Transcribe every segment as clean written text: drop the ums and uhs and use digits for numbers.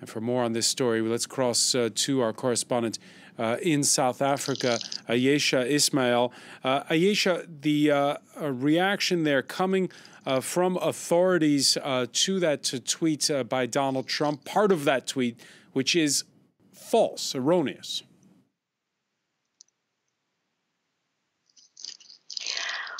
And for more on this story, let's cross to our correspondent in South Africa, Ayesha Ismail. Ayesha, the reaction there coming from authorities to that tweet by Donald Trump, part of that tweet, which is false, erroneous.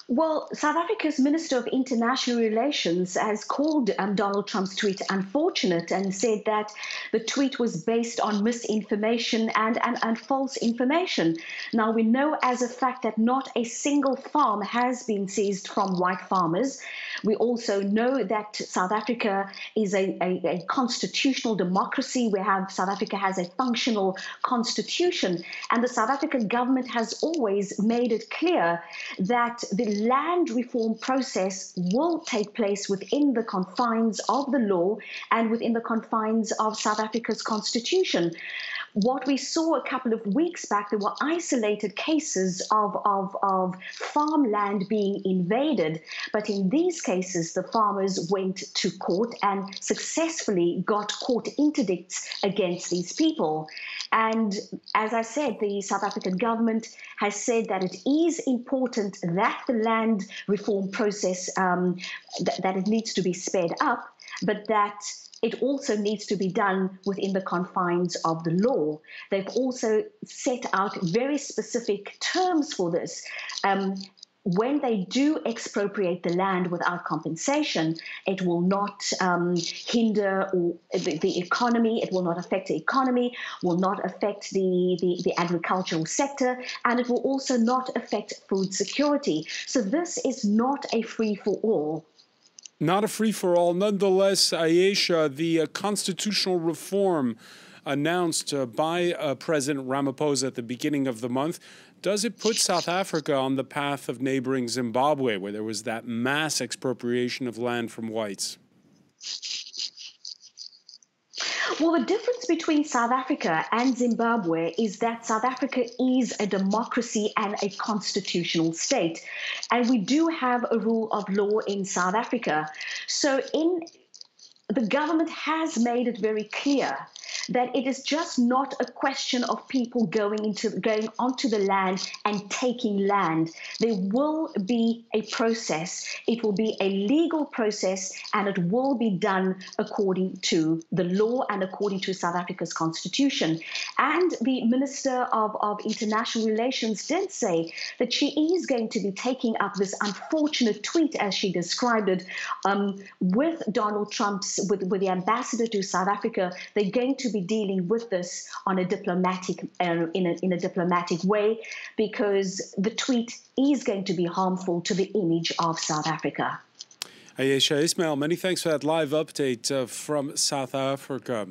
Well, South Africa's Minister of International Relations has called Donald Trump's tweet unfortunate and said that the tweet was based on misinformation and false information. Now, we know as a fact that not a single farm has been seized from white farmers. We also know that South Africa is a constitutional democracy. South Africa has a functional constitution, and the South African government has always made it clear that the land reform process will take place within the confines of the law and within the confines of South Africa's constitution. What we saw a couple of weeks back, there were isolated cases of farmland being invaded. But in these cases, the farmers went to court and successfully got court interdicts against these people. And as I said, the South African government has said that it is important that the land reform process, that it needs to be sped up, but that it also needs to be done within the confines of the law. They've also set out very specific terms for this. When they do expropriate the land without compensation, it will not hinder the economy, it will not affect the economy, will not affect the agricultural sector, and it will also not affect food security. So this is not a free-for-all. Not a free-for-all. Nonetheless, Ayesha, the constitutional reform announced by President Ramaphosa at the beginning of the month, does it put South Africa on the path of neighboring Zimbabwe, where there was that mass expropriation of land from whites? Well, the difference between South Africa and Zimbabwe is that South Africa is a democracy and a constitutional state. And we do have a rule of law in South Africa. So the government has made it very clear that it is just not a question of people going onto the land and taking land. There will be a process. It will be a legal process, and it will be done according to the law and according to South Africa's constitution. And the Minister of International Relations did say that she is going to be taking up this unfortunate tweet, as she described it, with Donald Trump's, with the ambassador to South Africa. They're going to be dealing with this on a diplomatic, in a diplomatic way, because the tweet is going to be harmful to the image of South Africa. Ayesha Ismail, many thanks for that live update from South Africa.